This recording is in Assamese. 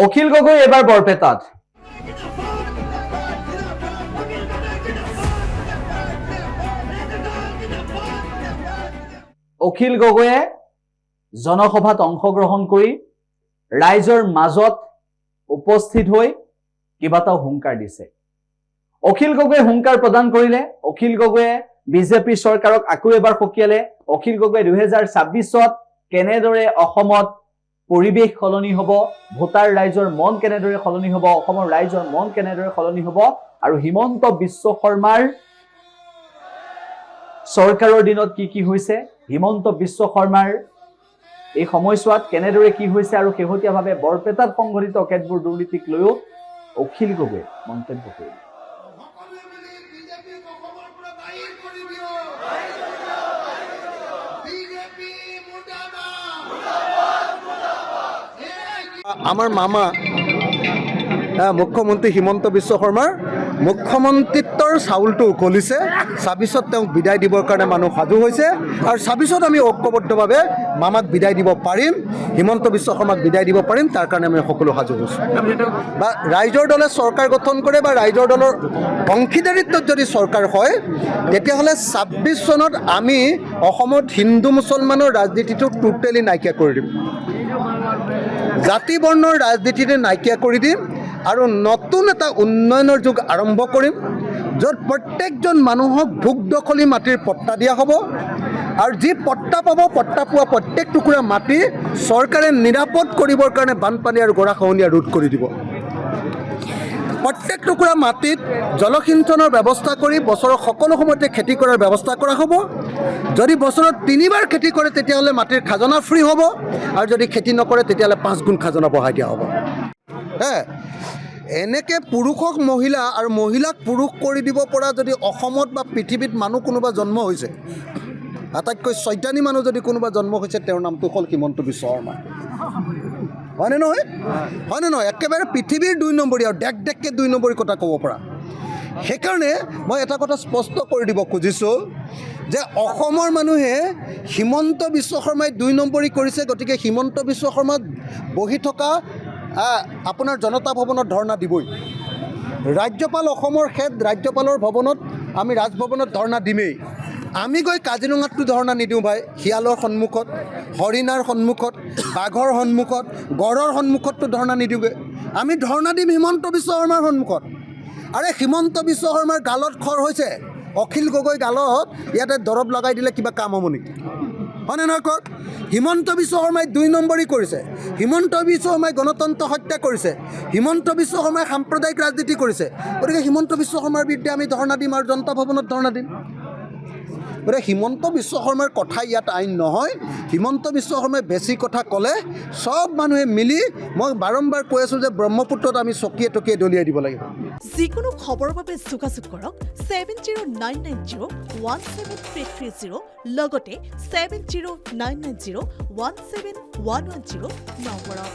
অখিল গগৈ এবাৰ বৰপেটাত অখিল গগৈয়ে জনসভাত অংশগ্ৰহণ কৰি ৰাইজৰ মাজত উপস্থিত হৈ কিবাটা হুংকাৰ দিছে। অখিল গগৈয়ে হুংকাৰ প্ৰদান কৰিলে। অখিল গগৈয়ে বিজেপি চৰকাৰক আকৌ এবাৰ সকীয়ালে। অখিল গগৈয়ে 2026ত কেনেদৰে অসমত পৰিৱেশ সলনি হ'ব, ভোটাৰ ৰাইজৰ মন কেনেদৰে সলনি হ'ব, অসমৰ ৰাইজৰ মন কেনেদৰে সলনি হ'ব, আৰু হিমন্ত বিশ্ব শৰ্মাৰ চৰকাৰৰ দিনত কি হৈছে, হিমন্ত বিশ্ব শৰ্মাৰ এই সময়ছোৱাত কেনেদৰে কি হৈছে, আৰু শেহতীয়াভাৱে বৰপেটাত সংঘটিত কেতবোৰ দুৰ্নীতিক লৈও অখিল গগৈয়ে মন্তব্য কৰিলে। আমাৰ মামা মুখ্যমন্ত্ৰী হিমন্ত বিশ্ব শৰ্মাৰ মুখ্যমন্ত্ৰীত্বৰ চাউলটো উকলিছে। 26ত তেওঁক বিদায় দিবৰ কাৰণে মানুহ সাজু হৈছে, আৰু 26ত আমি ঐক্যবদ্ধভাৱে মামাক বিদায় দিব পাৰিম, হিমন্ত বিশ্ব শৰ্মাক বিদায় দিব পাৰিম, তাৰ কাৰণে আমি সকলো সাজু হৈছোঁ। বা ৰাইজৰ দলে চৰকাৰ গঠন কৰে বা ৰাইজৰ দলৰ অংশীদাৰিত্বত যদি চৰকাৰ হয়, তেতিয়াহ'লে 26 চনত আমি অসমত হিন্দু মুছলমানৰ ৰাজনীতিটো টোটেলি নাইকিয়া কৰি দিম, জাতি বৰ্ণৰ ৰাজনীতিৰে নাইকিয়া কৰি দিম, আৰু নতুন এটা উন্নয়নৰ যুগ আৰম্ভ কৰিম, য'ত প্ৰত্যেকজন মানুহক ভোগ দখলী মাটিৰ পট্টা দিয়া হ'ব, আৰু যি পট্টা পাব, পট্টা পোৱা প্ৰত্যেক টুকুৰা মাটি চৰকাৰে নিৰাপদ কৰিবৰ কাৰণে বানপানী আৰু গৰাখহনীয়া ৰোধ কৰি দিব। প্ৰত্যেক টুকুৰা মাটিত জলসিঞ্চনৰ ব্যৱস্থা কৰি বছৰৰ সকলো সময়তে খেতি কৰাৰ ব্যৱস্থা কৰা হ'ব। যদি বছৰত 3বাৰ খেতি কৰে তেতিয়াহ'লে মাটিৰ খাজনা ফ্ৰী হ'ব, আৰু যদি খেতি নকৰে তেতিয়াহ'লে 5 গুণ খাজনা বঢ়াই দিয়া হ'ব। এনেকৈ পুৰুষক মহিলা আৰু মহিলাক পুৰুষ কৰি দিব পৰা যদি অসমত বা পৃথিৱীত মানুহ কোনোবা জন্ম হৈছে, আটাইতকৈ চৈতানী মানুহ যদি কোনোবা জন্ম হৈছে, তেওঁৰ নামটো হ'ল হিমন্ত বিশ্ব শৰ্মা। হয়নে নহয়? হয়নে নহয়? একেবাৰে পৃথিৱীৰ 2 নম্বৰী, আৰু ডেককৈ 2 নম্বৰী কথা ক'ব পৰা। সেইকাৰণে মই এটা কথা স্পষ্ট কৰি দিব খুজিছোঁ যে অসমৰ মানুহে হিমন্ত বিশ্ব শৰ্মাই 2 নম্বৰী কৰিছে, গতিকে হিমন্ত বিশ্ব শৰ্মাত বহি থকা আপোনাৰ জনতা ভৱনত ধৰ্ণা দিবই। ৰাজ্যপাল অসমৰ হেড, ৰাজ্যপালৰ ভৱনত আমি ৰাজভৱনত ধৰ্ণা দিমেই। আমি গৈ কাজিৰঙাততো ধৰ্ণা নিদিওঁ ভাই, শিয়ালৰ সন্মুখত, হৰিণাৰ সন্মুখত, বাঘৰ সন্মুখত, গড়ৰ সন্মুখততো ধৰ্ণা নিদিওঁগৈ। আমি ধৰ্ণা দিম হিমন্ত বিশ্ব শৰ্মাৰ সন্মুখত। আৰে হিমন্ত বিশ্ব শৰ্মাৰ গালত খৰ হৈছে, অখিল গগৈ গালত ইয়াতে দৰৱ লগাই দিলে কিবা কাম হ'ব নেকি? হয়নে নহয় কওক? হিমন্ত বিশ্ব শৰ্মাই 2 নম্বৰী কৰিছে, হিমন্ত বিশ্ব শৰ্মাই গণতন্ত্ৰ হত্যা কৰিছে, হিমন্ত বিশ্ব শৰ্মাই সাম্প্ৰদায়িক ৰাজনীতি কৰিছে। গতিকে হিমন্ত বিশ্ব শৰ্মাৰ বিৰুদ্ধে আমি ধৰ্ণা দিম আৰু জনতা ভৱনত ধৰ্ণা দিম। গতিকে হিমন্ত বিশ্ব শৰ্মাৰ কথা ইয়াত আইন নহয়। হিমন্ত বিশ্ব শৰ্মাই বেছি কথা ক'লে চব মানুহে মিলি, মই বাৰম্বাৰ কৈ আছোঁ যে ব্ৰহ্মপুত্ৰত আমি চকীয়ে টকীয়ে দলিয়াই দিব লাগিব। যিকোনো খবৰৰ বাবে যোগাযোগ কৰক 7099017330 লগতে 7099017110 নম্বৰত।